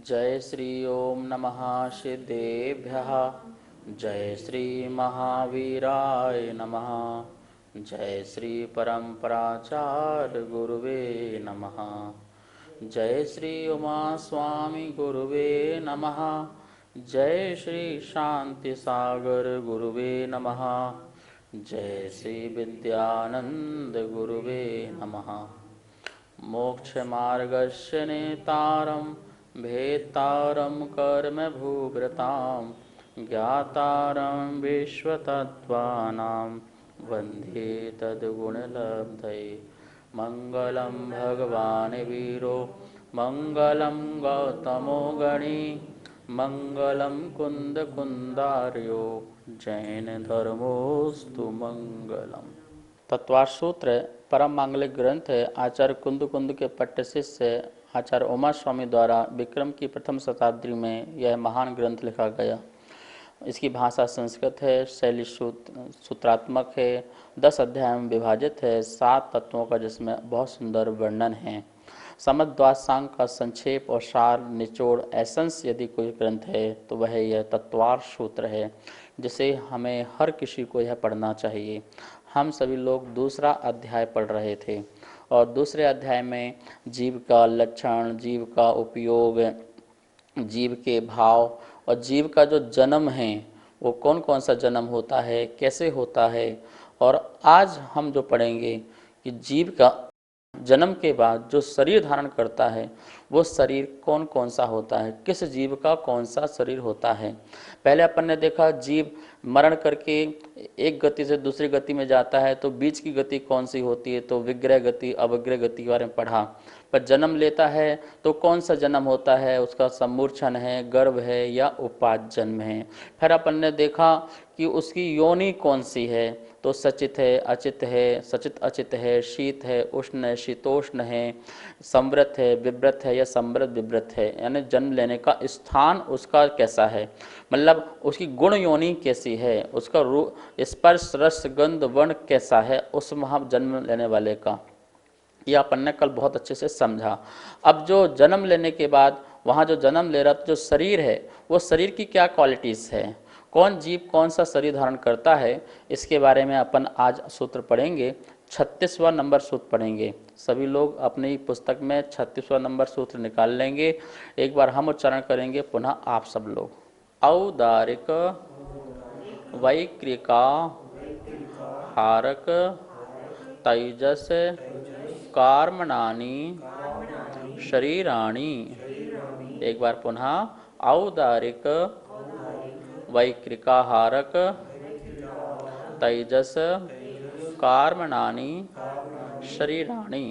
जय श्री ओम नमः सिद्धेभ्यः। जय श्री महावीराय नमः। जय श्री परम्पराचार्य गुरुवे नमः। जय श्री उमा स्वामी गुरुवे नमः। जय श्री शांति सागर गुरुवे नमः। जय श्री विद्यानंद गुरुवे नमः। मोक्ष मार्गस्य नेतारं भेत्तारं कर्म भूभृतां ज्ञातारं विश्वतत्त्वानां वन्दे तद्गुणलब्धये। मंगलं भगवान् वीरो मंगलं गौतमो गणी मंगलं कुंद कुंदार्यो जैन धर्मोस्तु मंगलम्। तत्वार सूत्र परम मांगलिक ग्रंथ है। आचार्य कुंद कुंद के पट्ट शिष्य आचार्य उमा स्वामी द्वारा विक्रम की प्रथम शताब्दी में यह महान ग्रंथ लिखा गया। इसकी भाषा संस्कृत है, शैली सूत्रात्मक है, 10 अध्याय में विभाजित है, 7 तत्वों का जिसमें बहुत सुंदर वर्णन है। समद्वासांग का संक्षेप और सार निचोड़ एसेंस यदि कोई ग्रंथ है तो वह यह तत्वार सूत्र है, जिसे हमें हर किसी को यह पढ़ना चाहिए। हम सभी लोग दूसरा अध्याय पढ़ रहे थे और दूसरे अध्याय में जीव का लक्षण, जीव का उपयोग, जीव के भाव और जीव का जो जन्म है वो कौन कौन सा जन्म होता है, कैसे होता है। और आज हम जो पढ़ेंगे कि जीव का जन्म के बाद जो शरीर धारण करता है वो शरीर कौन कौन सा होता है, किस जीव का कौन सा शरीर होता है। पहले अपन ने देखा जीव मरण करके एक गति से दूसरी गति में जाता है तो बीच की गति कौन सी होती है, तो विग्रह गति अवग्रह गति के बारे में पढ़ा। पर जन्म लेता है तो कौन सा जन्म होता है, उसका सम्मूर्छन है, गर्भ है या उपाद जन्म है। फिर अपन ने देखा कि उसकी योनि कौन सी है, तो सचित है, अचित है, सचित अचित है, शीत है, उष्ण है, शीतोष्ण है, संवृत है, विव्रत है या संवृत विव्रत है। यानी जन्म लेने का स्थान उसका कैसा है, मतलब उसकी गुण योनि कैसी है, उसका रूप, स्पर्श, रस, गंध, वर्ण कैसा है उस वहाँ जन्म लेने वाले का। यह अपन ने कल बहुत अच्छे से समझा। अब जो जन्म लेने के बाद वहाँ जो जन्म ले रहा जो शरीर है वो शरीर की क्या क्वालिटीज़ है, कौन जीव कौन सा शरीर धारण करता है, इसके बारे में अपन आज सूत्र पढ़ेंगे। 36वां नंबर सूत्र पढ़ेंगे। सभी लोग अपनी पुस्तक में 36वां नंबर सूत्र निकाल लेंगे। एक बार हम उच्चारण करेंगे, पुनः आप सब लोग। औदारिक वैक्रिका हारक तैजस कार्मणानि शरीराणि। एक बार पुनः। औदारिक वैक्रिका हारक तैजस कार्मणानि शरीराणि।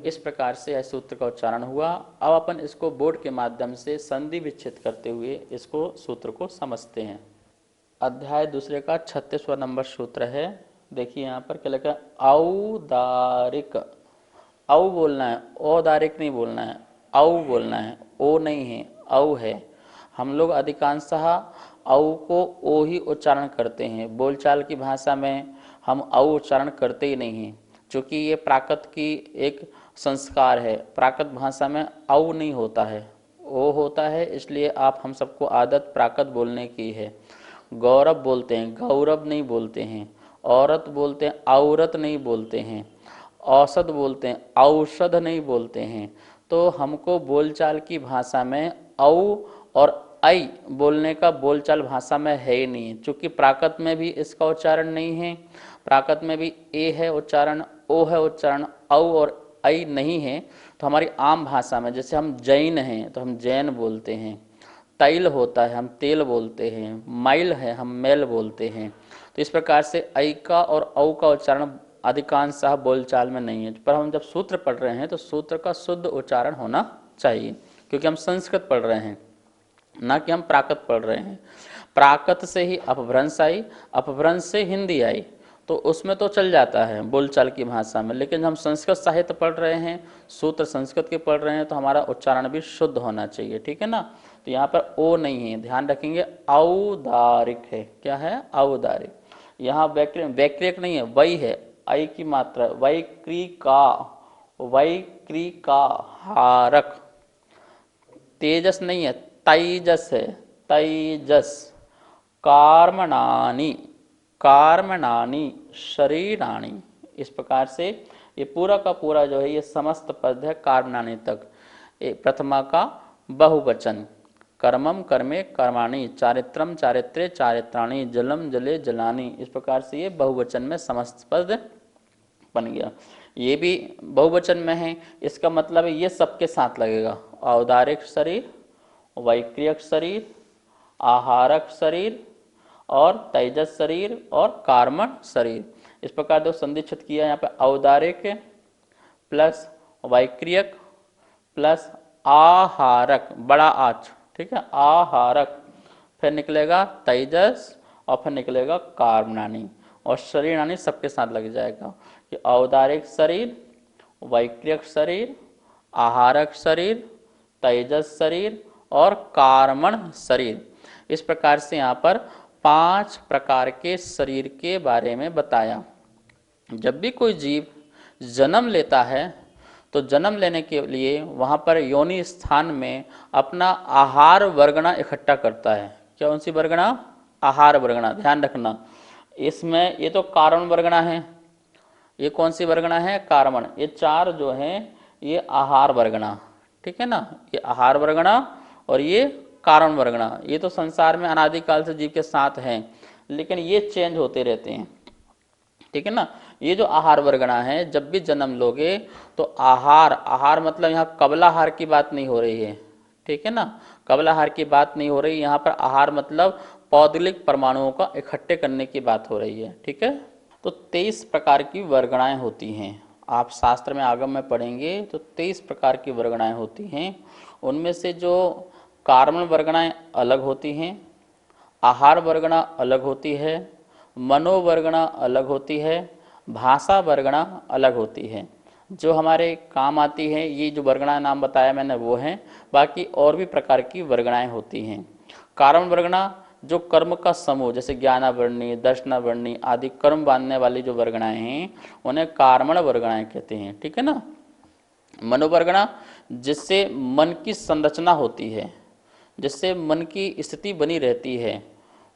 इस प्रकार से यह सूत्र का उच्चारण हुआ। अब अपन इसको बोर्ड के माध्यम से संधि विच्छेद करते हुए इसको सूत्र को समझते हैं। अध्याय दूसरे का 36वां नंबर सूत्र है। देखिए यहाँ पर क्या लिखा है, औदारिक। औ बोलना है, औदारिक नहीं बोलना है, औ बोलना है, ओ नहीं है, औ है। हम लोग अधिकांशतः औ को ओ ही उच्चारण करते हैं। बोलचाल की भाषा में हम औ उच्चारण करते ही नहीं हैं, क्योंकि ये प्राकृत की एक संस्कार है। प्राकृत भाषा में औ नहीं होता है, ओ होता है। इसलिए आप हम सबको आदत प्राकृत बोलने की है। गौरव बोलते हैं, गौरव नहीं बोलते हैं। औरत बोलते हैं, औरत नहीं बोलते हैं। औषध बोलते हैं, औषध नहीं बोलते हैं। तो हमको बोलचाल की भाषा में औ और आई बोलने का बोलचाल भाषा में है ही नहीं है, क्योंकि प्राकृत में भी इसका उच्चारण नहीं है। प्राकृत में भी ए है उच्चारण, ओ है उच्चारण, औ और आई नहीं है। तो हमारी आम भाषा में, जैसे हम जैन हैं तो हम जैन बोलते हैं, तैल होता है हम तेल बोलते हैं, माइल है हम मैल बोलते हैं। तो इस प्रकार से ऐ का और औ का उच्चारण अधिकांश बोलचाल में नहीं है। पर हम जब सूत्र पढ़ रहे हैं तो सूत्र का शुद्ध उच्चारण होना चाहिए, क्योंकि हम संस्कृत पढ़ रहे हैं ना कि हम प्राकृत पढ़ रहे हैं। प्राकृत से ही अपभ्रंश आई, अपभ्रंश से हिंदी आई, तो उसमें तो चल जाता है बोलचाल की भाषा में। लेकिन हम संस्कृत साहित्य पढ़ रहे हैं, सूत्र संस्कृत के पढ़ रहे हैं, तो हमारा उच्चारण भी शुद्ध होना चाहिए, ठीक है ना। तो यहाँ पर ओ नहीं है, ध्यान रखेंगे। औदारिक है, क्या है, औदारिक। यहाँ वैक्रिक नहीं है, वही है, आई की मात्रा, वैक्रिका, वैक्रिका हारक। तेजस नहीं है, तैजस है, तैजस। कार्मणानि, कार्मणानि शरीराणि, इस प्रकार से ये पूरा का पूरा जो है ये समस्त पद है कार्मणानि तक। प्रथमा का बहुवचन, कर्मम कर्मे कर्माणि, चारित्रम चारित्रे चारित्राणि, जलम जले जलानि, इस प्रकार से ये बहुवचन में समस्त पद बन गया। ये भी बहुवचन में है, इसका मतलब है ये सबके साथ लगेगा। औदारिक शरीर, वैक्रियक शरीर, आहारक शरीर और तेजस शरीर और कार्मण शरीर। इस प्रकार जो संधिक्षित किया यहाँ पे औदारिक प्लस वैक्रियक प्लस आहारक, बड़ा आच, ठीक है, आहारक, फिर निकलेगा तेजस और फिर निकलेगा कार्मणानि, और शरीरानि सबके साथ लग जाएगा कि औदारिक शरीर, वैक्रियक शरीर, आहारक शरीर, तेजस शरीर और कार्मण शरीर। इस प्रकार से यहाँ पर 5 प्रकार के शरीर के बारे में बताया। जब भी कोई जीव जन्म लेता है तो जन्म लेने के लिए वहाँ पर योनि स्थान में अपना आहार वर्गना इकट्ठा करता है। क्या कौन सी वर्गना? आहार वर्गना, ध्यान रखना। इसमें ये तो कारण वर्गना है, ये कौन सी वर्गना है? कार्मण। ये 4 जो हैं ये आहार वर्गना, ठीक है ना, ये आहार वर्गना और ये कारण वर्गना। ये तो संसार में अनादिकाल से जीव के साथ हैं, लेकिन ये चेंज होते रहते हैं, ठीक है ना। ये जो आहार वर्गना है, जब भी जन्म लोगे तो आहार, आहार मतलब यहाँ कबलाहार की बात नहीं हो रही है, ठीक है ना, कबलाहार की बात नहीं हो रही यहाँ पर। आहार मतलब पौद्गलिक परमाणुओं का इकट्ठे करने की बात हो रही है, ठीक है। तो 23 प्रकार की वर्गणाएं होती हैं। आप शास्त्र में आगम में पढ़ेंगे तो 23 प्रकार की वर्गणाएं होती हैं। उनमें से जो कार्मण वर्गणाएं अलग होती हैं, आहार वर्गणा अलग होती है, मनोवर्गणा अलग होती है, भाषा वर्गणा अलग होती है। जो हमारे काम आती है ये जो वर्गणा नाम बताया मैंने वो हैं। बाकी और भी प्रकार की वर्गणाएं होती हैं। कारण वर्गणा जो कर्म का समूह, जैसे ज्ञानावर्णी, दर्शनावर्णी आदि कर्म बांधने वाली जो वर्गणाएं हैं उन्हें कार्मण वर्गणाएं कहते हैं, ठीक है ना। मनोवर्गणा जिससे मन की संरचना होती है, जिससे मन की स्थिति बनी रहती है,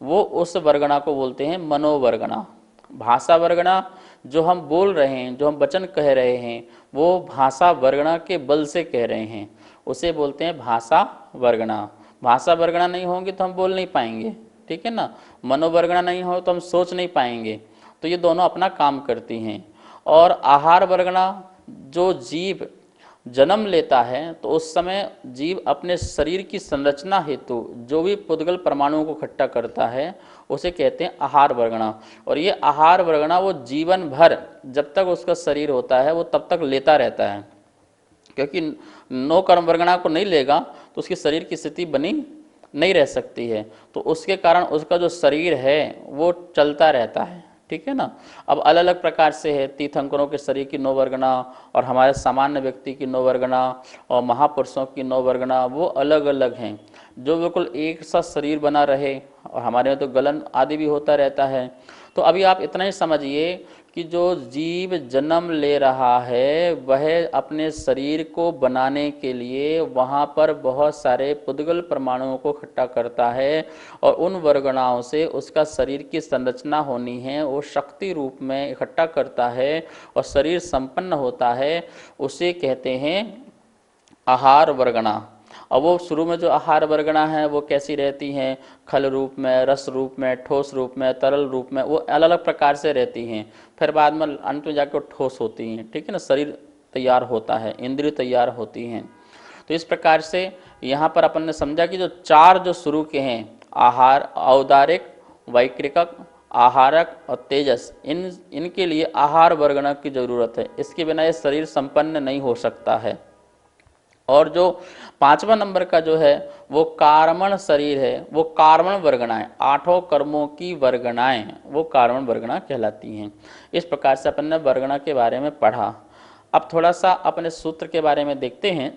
वो उस वर्गणा को बोलते हैं मनोवर्गणा। भाषा वर्गणा जो हम बोल रहे हैं, जो हम वचन कह रहे हैं, वो भाषा वर्गणा के बल से कह रहे हैं, उसे बोलते हैं भाषा वर्गणा। भाषा वर्गणा नहीं होगी तो हम बोल नहीं पाएंगे, ठीक है ना। मनोवर्गणा नहीं हो तो हम सोच नहीं पाएंगे। तो ये दोनों अपना काम करती हैं। और आहार वर्गणा जो जीव जन्म लेता है तो उस समय जीव अपने शरीर की संरचना हेतु जो भी पुद्गल परमाणुओं को इकट्ठा करता है उसे कहते हैं आहार वर्गणा। और ये आहार वर्गणा वो जीवन भर जब तक उसका शरीर होता है वो तब तक लेता रहता है, क्योंकि नो कर्म वर्गणा को नहीं लेगा तो उसके शरीर की स्थिति बनी नहीं रह सकती है। तो उसके कारण उसका जो शरीर है वो चलता रहता है, ठीक है ना। अब अलग अलग प्रकार से है, तीर्थंकरों के शरीर की 9 वर्गणा और हमारे सामान्य व्यक्ति की 9 वर्गणा और महापुरुषों की 9 वर्गणा वो अलग अलग हैं। जो बिल्कुल एक सा शरीर बना रहे, और हमारे में तो गलन आदि भी होता रहता है। तो अभी आप इतना ही समझिए कि जो जीव जन्म ले रहा है वह अपने शरीर को बनाने के लिए वहाँ पर बहुत सारे पुद्गल परमाणुओं को इकट्ठा करता है, और उन वर्गणाओं से उसका शरीर की संरचना होनी है वो शक्ति रूप में इकट्ठा करता है और शरीर संपन्न होता है। उसे कहते हैं आहार वर्गणा। अब वो शुरू में जो आहार वर्गणा है वो कैसी रहती हैं? खल रूप में, रस रूप में, ठोस रूप में, तरल रूप में, वो अलग अलग प्रकार से रहती हैं। फिर बाद में अंत में जाकर ठोस होती हैं, ठीक है ना। शरीर तैयार होता है, इंद्रिय तैयार होती हैं। तो इस प्रकार से यहाँ पर अपन ने समझा कि जो 4 जो शुरू के हैं, आहार, औदारिक, वैक्रिकक, आहारक और तेजस, इनके लिए आहार वर्गणा की जरूरत है। इसके बिना ये शरीर संपन्न नहीं हो सकता है। और जो 5वां नंबर का जो है वो कार्मण शरीर है, वो कार्मण वर्गणाएं, 8 कर्मों की वर्गणाएं वो कार्मण वर्गणा कहलाती हैं। इस प्रकार से अपन ने वर्गणा के बारे में पढ़ा। अब थोड़ा सा अपने सूत्र के बारे में देखते हैं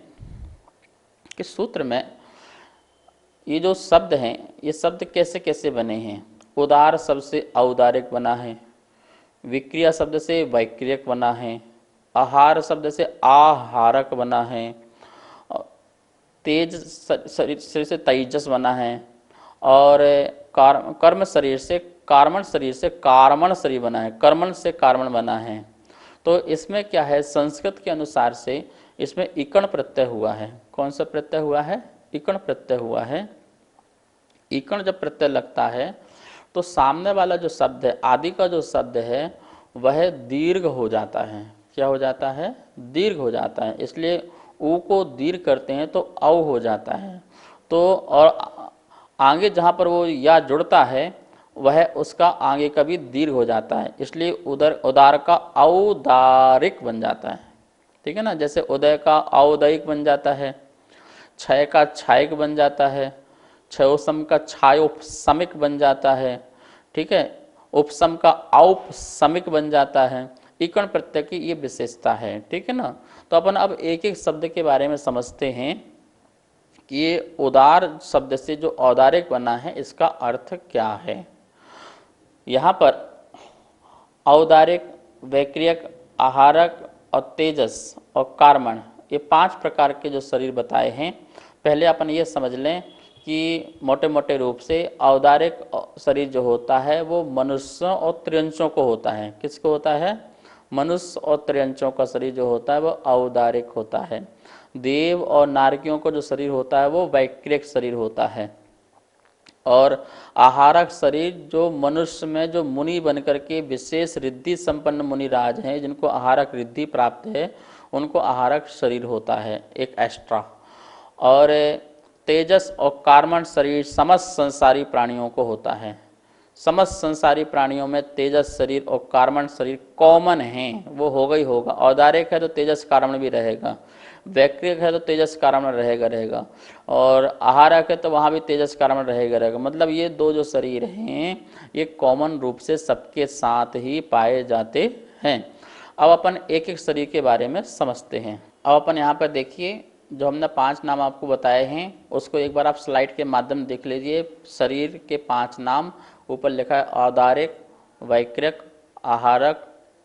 कि सूत्र में ये जो शब्द हैं ये शब्द कैसे कैसे बने हैं। उदार शब्द से औदारिक बना है, विक्रिया शब्द से वैक्रियक बना है, आहार शब्द से आहारक बना है, तेज शरीर से तेजस बना है, और कर्म शरीर से कार्मण शरीर बना है, कर्मण से कार्मण बना है। तो इसमें क्या है, संस्कृत के अनुसार से इसमें इकण प्रत्यय हुआ है। कौन सा प्रत्यय हुआ है? इकण प्रत्यय हुआ है। इकण जब प्रत्यय लगता है तो सामने वाला जो शब्द है, आदि का जो शब्द है, वह दीर्घ हो जाता है। क्या हो जाता है? दीर्घ हो जाता है। इसलिए ऊ को दीर्घ करते हैं तो औ हो जाता है। तो और आगे जहाँ पर वो या जुड़ता है वह उसका आगे का भी दीर्घ हो जाता है, इसलिए उदार का औदारिक बन जाता है। ठीक है ना, जैसे उदय का औदयिक बन जाता है, क्षय का छायक बन जाता है, क्षयोसम का छायोपसमिक बन जाता है। ठीक है, उपसम का औपसमिक बन जाता है। इकण प्रत्यय की ये विशेषता है। ठीक है ना, तो अपन अब एक एक शब्द के बारे में समझते हैं कि ये उदार शब्द से जो औदारिक बना है इसका अर्थ क्या है। यहाँ पर औदारिक, वैक्रियक, आहारक और तेजस और कार्मण, ये 5 प्रकार के जो शरीर बताए हैं। पहले अपन ये समझ लें कि मोटे मोटे रूप से औदारिक शरीर जो होता है वो मनुष्यों और त्रियंशों को होता है। किसको होता है? मनुष्य और त्रियंशों का शरीर जो होता है वो औदारिक होता है। देव और नारकियों को जो शरीर होता है वो वैक्रियक शरीर होता है। और आहारक शरीर जो मनुष्य में जो मुनि बनकर के विशेष रिद्धि संपन्न मुनिराज हैं, जिनको आहारक रिद्धि प्राप्त है, उनको आहारक शरीर होता है, एक एक्स्ट्रा। और तेजस और कार्मण शरीर समस्त संसारी प्राणियों को होता है। समस्त संसारी प्राणियों में तेजस शरीर और कार्मण शरीर कॉमन हैं, वो होगा ही होगा। औदारिक है तो तेजस कार्मण भी रहेगा, वैक्रिक है तो तेजस कार्मण रहेगा, और आहारक है तो वहाँ भी तेजस कार्मण रहेगा। मतलब ये 2 जो शरीर हैं ये कॉमन रूप से सबके साथ ही पाए जाते हैं। अब अपन एक एक शरीर के बारे में समझते हैं। अब अपन यहाँ पर देखिए, जो हमने 5 नाम आपको बताए हैं उसको एक बार आप स्लाइड के माध्यम देख लीजिए। शरीर के 5 नाम ऊपर लिखा है, औदारिक, वैक्रिक, आहारक,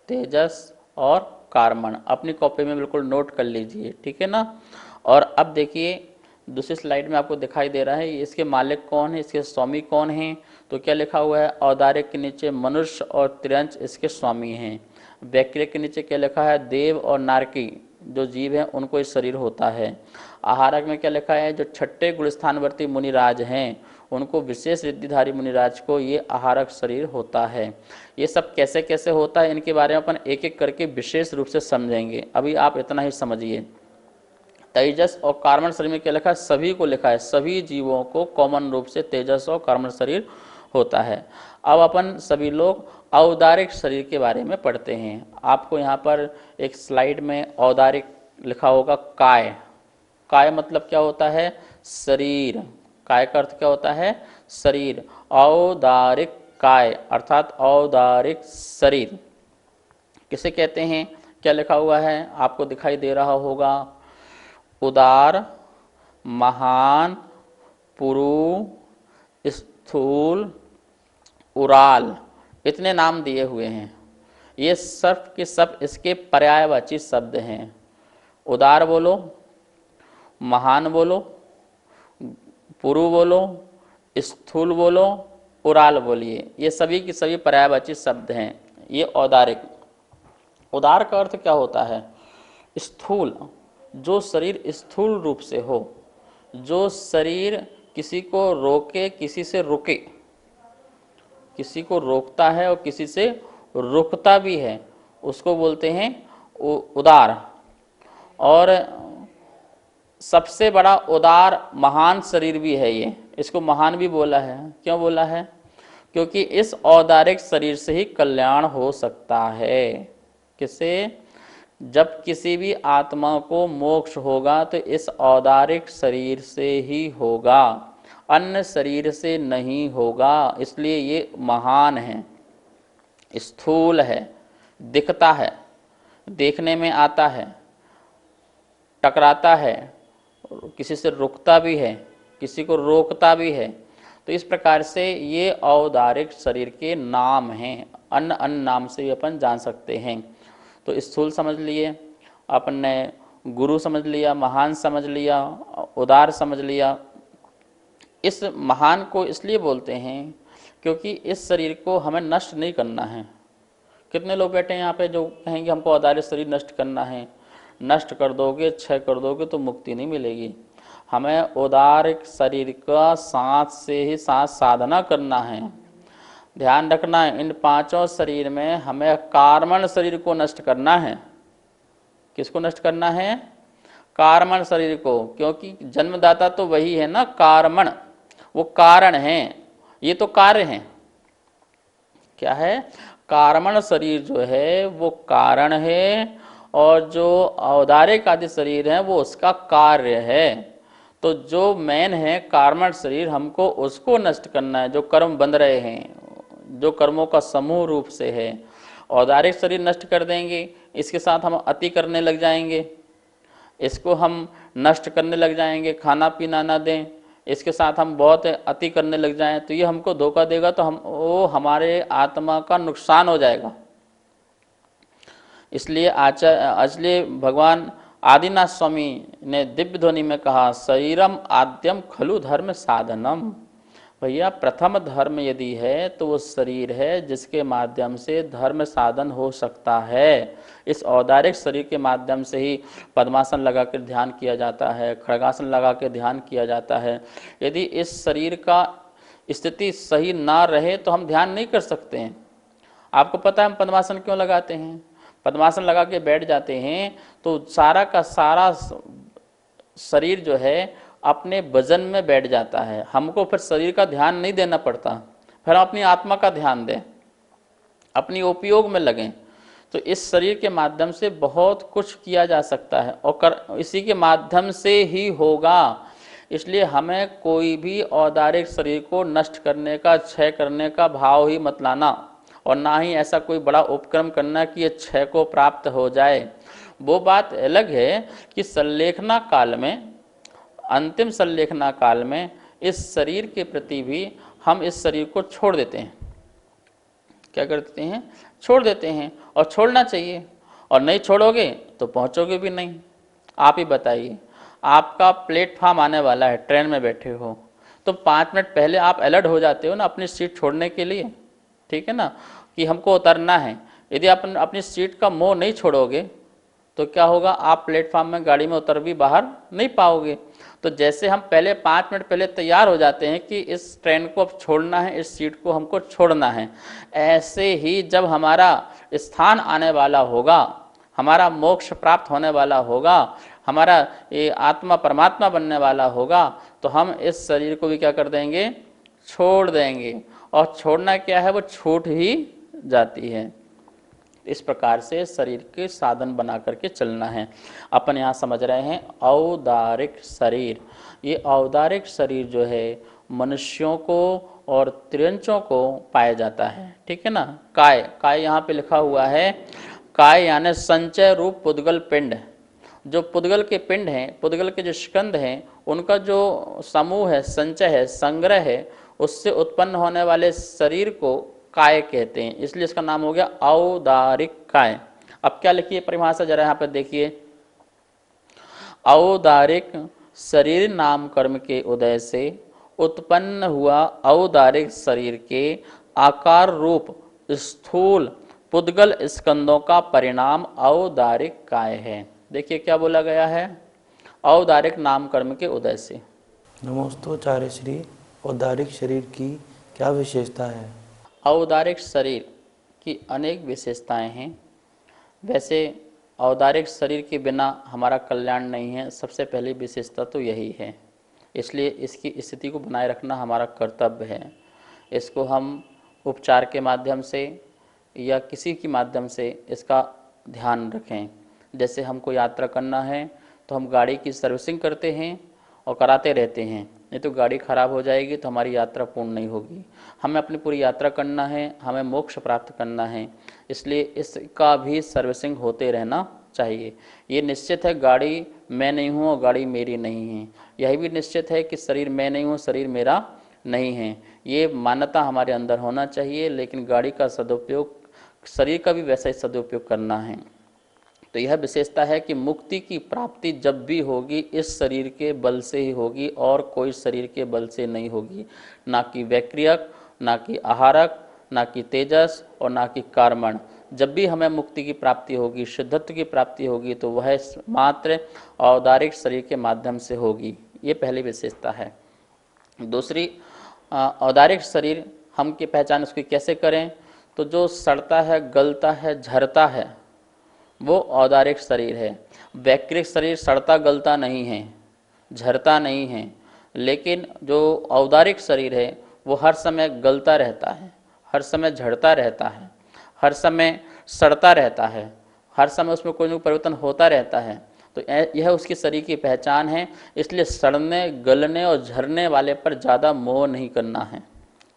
तेजस और कार्मण। अपनी कॉपी में बिल्कुल नोट कर लीजिए, ठीक है ना। और अब देखिए दूसरी स्लाइड में आपको दिखाई दे रहा है इसके मालिक कौन है, इसके स्वामी कौन हैं। तो क्या लिखा हुआ है? औदारिक के नीचे मनुष्य और त्रियंश इसके स्वामी हैं। वैक्रिक के नीचे क्या लिखा है? देव और नारकी जो जीव हैं उनको इस शरीर होता है। आहारक में क्या लिखा है? जो छठे गुणस्थानवर्ती मुनिराज हैं उनको, विशेष रिद्धिधारी मुनिराज को ये आहारक शरीर होता है। ये सब कैसे कैसे होता है इनके बारे में अपन एक एक करके विशेष रूप से समझेंगे। अभी आप इतना ही समझिए। तेजस और कार्मण शरीर में क्या लिखा है? सभी को लिखा है, सभी जीवों को कॉमन रूप से तेजस और कार्मण शरीर होता है। अब अपन सभी लोग औदारिक शरीर के बारे में पढ़ते हैं। आपको यहाँ पर एक स्लाइड में औदारिक लिखा होगा, काय। काय मतलब क्या होता है? शरीर। काय का अर्थ क्या होता है? शरीर। औदारिक काय अर्थात औदारिक शरीर किसे कहते हैं? क्या लिखा हुआ है आपको दिखाई दे रहा होगा? उदार, महान, पुरु, स्थूल, उराल, इतने नाम दिए हुए हैं। ये सब के सब इसके पर्यायवाची शब्द हैं। उदार बोलो, महान बोलो, पुरु बोलो, स्थूल बोलो, उराल बोलिए, ये सभी की सभी पर्यायवाची शब्द हैं। ये औदारिक। उदार का अर्थ क्या होता है? स्थूल, जो शरीर स्थूल रूप से हो, जो शरीर किसी को रोके, किसी से रुके, किसी को रोकता है और किसी से रुकता भी है, उसको बोलते हैं उदार। और सबसे बड़ा उदार महान शरीर भी है ये, इसको महान भी बोला है। क्यों बोला है? क्योंकि इस औदारिक शरीर से ही कल्याण हो सकता है। किसे? जब किसी भी आत्मा को मोक्ष होगा तो इस औदारिक शरीर से ही होगा, अन्य शरीर से नहीं होगा। इसलिए ये महान है, स्थूल है, दिखता है, देखने में आता है, टकराता है, किसी से रुकता भी है, किसी को रोकता भी है। तो इस प्रकार से ये औदारिक शरीर के नाम हैं। अन्य अन्य नाम से भी अपन जान सकते हैं। तो स्थूल समझ लिए, अपन ने गुरु समझ लिया, महान समझ लिया, उदार समझ लिया। इस महान को इसलिए बोलते हैं क्योंकि इस शरीर को हमें नष्ट नहीं करना है। कितने लोग बैठे हैं यहाँ पे जो कहेंगे हमको औदार्य शरीर नष्ट करना है। नष्ट कर दोगे, क्षय कर दोगे तो मुक्ति नहीं मिलेगी। हमें औदारिक शरीर का साथ से ही साथ साधना करना है। ध्यान रखना है, इन पांचों शरीर में हमें कार्मण शरीर को नष्ट करना है। किसको नष्ट करना है? कार्मण शरीर को, क्योंकि जन्मदाता तो वही है ना, कार्मण, वो कारण है, ये तो कार्य है। क्या है? कार्मण शरीर जो है वो कारण है, और जो औदारिक आदि शरीर है वो उसका कार्य है। तो जो मेन है कार्मण शरीर, हमको उसको नष्ट करना है, जो कर्म बंध रहे हैं, जो कर्मों का समूह रूप से है। औदारिक शरीर नष्ट कर देंगे, इसके साथ हम अति करने लग जाएंगे, इसको हम नष्ट करने लग जाएंगे, खाना पीना ना दें, इसके साथ हम बहुत अति करने लग जाएं, तो ये हमको धोखा देगा, तो वो हमारे आत्मा का नुकसान हो जाएगा। इसलिए भगवान आदिनाथ स्वामी ने दिव्य ध्वनि में कहा, शरीरम आद्यम खलु धर्म साधनम। भैया प्रथम धर्म यदि है तो वो शरीर है, जिसके माध्यम से धर्म साधन हो सकता है। इस औदारिक शरीर के माध्यम से ही पद्मासन लगा कर ध्यान किया जाता है, खड़गासन लगा कर ध्यान किया जाता है। यदि इस शरीर का स्थिति सही ना रहे तो हम ध्यान नहीं कर सकते हैं। आपको पता है हम पद्मासन क्यों लगाते हैं? पद्मासन लगा के बैठ जाते हैं तो सारा का सारा शरीर जो है अपने वजन में बैठ जाता है। हमको फिर शरीर का ध्यान नहीं देना पड़ता, फिर हम अपनी आत्मा का ध्यान दें, अपनी उपयोग में लगें। तो इस शरीर के माध्यम से बहुत कुछ किया जा सकता है, और इसी के माध्यम से ही होगा। इसलिए हमें कोई भी औदारिक शरीर को नष्ट करने का, क्षय करने का भाव ही मत लाना, और ना ही ऐसा कोई बड़ा उपक्रम करना कि ये क्षय को प्राप्त हो जाए। वो बात अलग है कि संलेखना काल में, अंतिम संलेखना काल में इस शरीर के प्रति भी हम इस शरीर को छोड़ देते हैं। क्या कर देते हैं? छोड़ देते हैं, और छोड़ना चाहिए। और नहीं छोड़ोगे तो पहुंचोगे भी नहीं। आप ही बताइए, आपका प्लेटफॉर्म आने वाला है, ट्रेन में बैठे हो तो 5 मिनट पहले आप अलर्ट हो जाते हो ना अपनी सीट छोड़ने के लिए, ठीक है ना, कि हमको उतरना है। यदि आप अपनी सीट का मोह नहीं छोड़ोगे तो क्या होगा? आप प्लेटफॉर्म में गाड़ी में उतर भी बाहर नहीं पाओगे। तो जैसे हम पहले 5 मिनट पहले तैयार हो जाते हैं कि इस ट्रेन को अब छोड़ना है, इस सीट को हमको छोड़ना है, ऐसे ही जब हमारा स्थान आने वाला होगा, हमारा मोक्ष प्राप्त होने वाला होगा, हमारा ये आत्मा परमात्मा बनने वाला होगा, तो हम इस शरीर को भी क्या कर देंगे? छोड़ देंगे। और छोड़ना क्या है? वो छूट ही जाती है। इस प्रकार से शरीर के साधन बना करके चलना है। अपन यहाँ समझ रहे हैं औदारिक शरीर। ये औदारिक शरीर जो है मनुष्यों को और त्रियंचों को पाया जाता है, ठीक है ना। काय, काय यहाँ पे लिखा हुआ है, काय यानी संचय रूप पुद्गल पिंड। जो पुद्गल के पिंड हैं, पुद्गल के जो स्कंद हैं, उनका जो समूह है, संचय है, संग्रह है, उससे उत्पन्न होने वाले शरीर को काय कहते हैं। इसलिए इसका नाम हो गया औदारिक काय। अब क्या लिखिए परिभाषा जरा यहाँ पर देखिए। औदारिक शरीर नाम कर्म के उदय से उत्पन्न हुआ औदारिक शरीर के आकार रूप स्थूल पुद्गल स्कंदों का परिणाम औदारिक काय है। देखिए क्या बोला गया है, औदारिक नाम कर्म के उदय से। नमोस्तोचार्य श्री, औदारिक शरीर की क्या विशेषता है? औदारिक शरीर की अनेक विशेषताएं हैं। वैसे औदारिक शरीर के बिना हमारा कल्याण नहीं है, सबसे पहली विशेषता तो यही है। इसलिए इसकी स्थिति को बनाए रखना हमारा कर्तव्य है। इसको हम उपचार के माध्यम से या किसी के माध्यम से इसका ध्यान रखें। जैसे हमको यात्रा करना है तो हम गाड़ी की सर्विसिंग करते हैं और कराते रहते हैं, नहीं तो गाड़ी खराब हो जाएगी तो हमारी यात्रा पूर्ण नहीं होगी। हमें अपनी पूरी यात्रा करना है, हमें मोक्ष प्राप्त करना है, इसलिए इसका भी सर्विसिंग होते रहना चाहिए। ये निश्चित है गाड़ी मैं नहीं हूँ और गाड़ी मेरी नहीं है। यही भी निश्चित है कि शरीर मैं नहीं हूँ, शरीर मेरा नहीं है। ये मान्यता हमारे अंदर होना चाहिए। लेकिन गाड़ी का सदुपयोग, शरीर का भी वैसा ही सदुपयोग करना है। तो तो यह विशेषता है कि मुक्ति की प्राप्ति जब भी होगी इस शरीर के बल से ही होगी और कोई शरीर के बल से नहीं होगी, ना कि वैक्रियक, ना कि आहारक, ना कि तेजस और ना कि कर्मण। जब भी हमें मुक्ति की प्राप्ति होगी, शुद्धत्व की प्राप्ति होगी, तो वह मात्र औदारिक शरीर के माध्यम से होगी। ये पहली विशेषता है। दूसरी, औदारिक शरीर हम की पहचान उसकी कैसे करें, तो जो सड़ता है, गलता है, झरता है, वो औदारिक शरीर है। वैक्रिक शरीर सड़ता गलता नहीं है, झरता नहीं है, लेकिन जो औदारिक शरीर है वो हर समय गलता रहता है, हर समय झड़ता रहता है, हर समय सड़ता रहता है, हर समय उसमें कोई ना कोई परिवर्तन होता रहता है। तो यह उसकी शरीर की पहचान है। इसलिए सड़ने, गलने और झरने वाले पर ज़्यादा मोह नहीं करना है,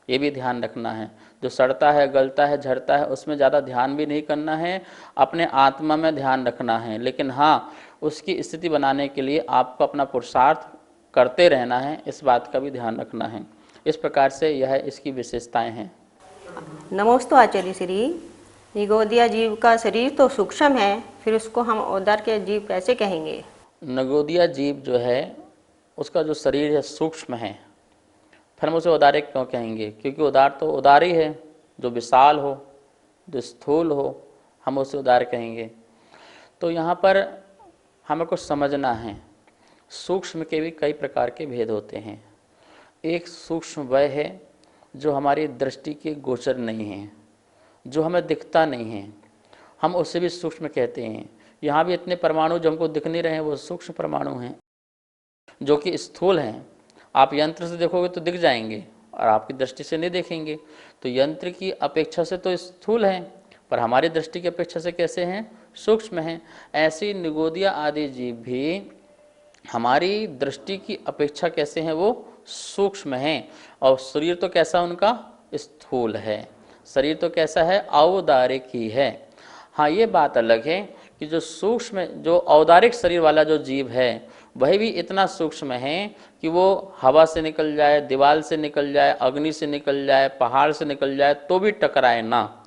ये भी ध्यान रखना है। जो सड़ता है, गलता है, झड़ता है, उसमें ज़्यादा ध्यान भी नहीं करना है, अपने आत्मा में ध्यान रखना है। लेकिन हाँ, उसकी स्थिति बनाने के लिए आपको अपना पुरुषार्थ करते रहना है, इस बात का भी ध्यान रखना है। इस प्रकार से यह इसकी विशेषताएं हैं। नमोस्तु आचार्य श्री। निगोदिया जीव का शरीर तो सूक्ष्म है, फिर उसको हम औदार के जीव कैसे कहेंगे? नगोदिया जीव जो है उसका जो शरीर है सूक्ष्म है, फिर हम उसे उदारिक क्यों कहेंगे? क्योंकि उदार तो उदार ही है, जो विशाल हो, जो स्थूल हो, हम उसे उदार कहेंगे। तो यहाँ पर हमें कुछ समझना है, सूक्ष्म के भी कई प्रकार के भेद होते हैं। एक सूक्ष्म वह है जो हमारी दृष्टि के गोचर नहीं है, जो हमें दिखता नहीं है, हम उसे भी सूक्ष्म कहते हैं। यहाँ भी इतने परमाणु जो हमको दिख नहीं रहे हैं वो सूक्ष्म परमाणु हैं, जो कि स्थूल हैं। आप यंत्र से देखोगे तो दिख जाएंगे और आपकी दृष्टि से नहीं देखेंगे। तो यंत्र की अपेक्षा से तो स्थूल हैं, पर हमारी दृष्टि की अपेक्षा से कैसे हैं? सूक्ष्म हैं। ऐसी निगोदिया आदि जीव भी हमारी दृष्टि की अपेक्षा कैसे हैं? वो सूक्ष्म हैं। और शरीर तो कैसा उनका? स्थूल है। शरीर तो कैसा है? औदारिक ही है। हाँ, ये बात अलग है कि जो सूक्ष्म, जो औदारिक शरीर वाला जो जीव है वह भी इतना सूक्ष्म है कि वो हवा से निकल जाए, दीवार से निकल जाए, अग्नि से निकल जाए, पहाड़ से निकल जाए तो भी टकराए ना,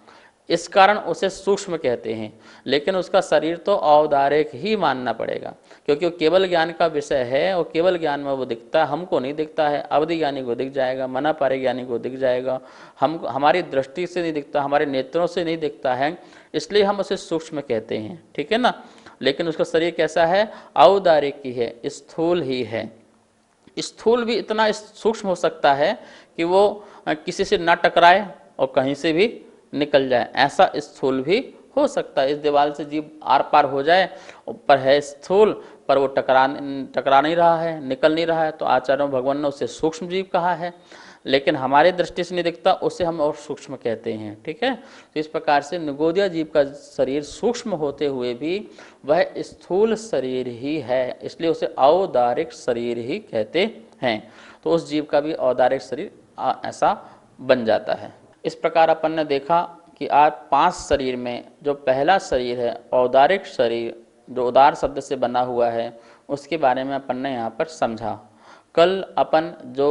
इस कारण उसे सूक्ष्म कहते हैं। लेकिन उसका शरीर तो औदारिक ही मानना पड़ेगा, क्योंकि वो केवल ज्ञान का विषय है और केवल ज्ञान में वो दिखता है, हमको नहीं दिखता है। अवधि ज्ञानी को दिख जाएगा, मना पारे ज्ञानी को दिख जाएगा, हमारी दृष्टि से नहीं दिखता, हमारे नेत्रों से नहीं दिखता है, इसलिए हम उसे सूक्ष्म कहते हैं, ठीक है ना। लेकिन उसका शरीर कैसा है? औदारिक ही है, स्थूल ही है। स्थूल भी इतना सूक्ष्म हो सकता है कि वो किसी से ना टकराए और कहीं से भी निकल जाए, ऐसा स्थूल भी हो सकता है। इस दीवार से जीव आर पार हो जाए, ऊपर है स्थूल, पर वो टकरा नहीं रहा है, निकल नहीं रहा है, तो आचार्यों भगवान ने उसे सूक्ष्म जीव कहा है। लेकिन हमारे दृष्टि से नहीं दिखता, उसे हम और सूक्ष्म कहते हैं, ठीक है। तो इस प्रकार से निगोदिया जीव का शरीर सूक्ष्म होते हुए भी वह स्थूल शरीर ही है, इसलिए उसे औदारिक शरीर ही कहते हैं। तो उस जीव का भी औदारिक शरीर ऐसा बन जाता है। इस प्रकार अपन ने देखा कि आज 5 शरीर में जो पहला शरीर है औदारिक शरीर, जो उदार शब्द से बना हुआ है, उसके बारे में अपन ने यहाँ पर समझा। कल अपन जो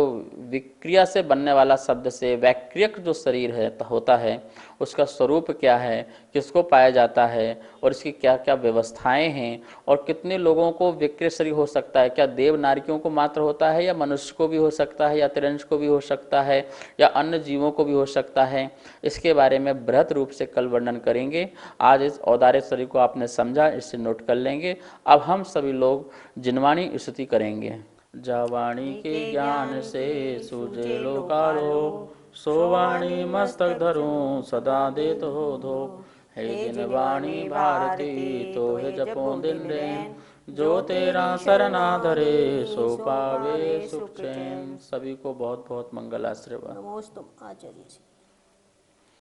विक्रिया से बनने वाला शब्द से वैक्रियक जो शरीर है होता है, उसका स्वरूप क्या है, किसको पाया जाता है और इसकी क्या क्या व्यवस्थाएं हैं, और कितने लोगों को विक्रिय शरीर हो सकता है, क्या देव नारियों को मात्र होता है या मनुष्य को भी हो सकता है या तिरंज को भी हो सकता है या अन्य जीवों को भी हो सकता है, इसके बारे में बृहत रूप से कल वर्णन करेंगे। आज इस औदारिक शरीर को आपने समझा, इससे नोट कर लेंगे। अब हम सभी लोग जिनवाणी स्तुति करेंगे। जावाणी के ज्ञान से सूझे लोकालो, सोवाणी मस्तक धरूं सदा देत हो धो। हे जिनवाणी भारती तो हे जपो दिन रैन, जो तेरा सरना धरे सो पावे सुख चैन। सभी को बहुत बहुत मंगल आशीर्वाद। नमोस्तु आचार्य श्री।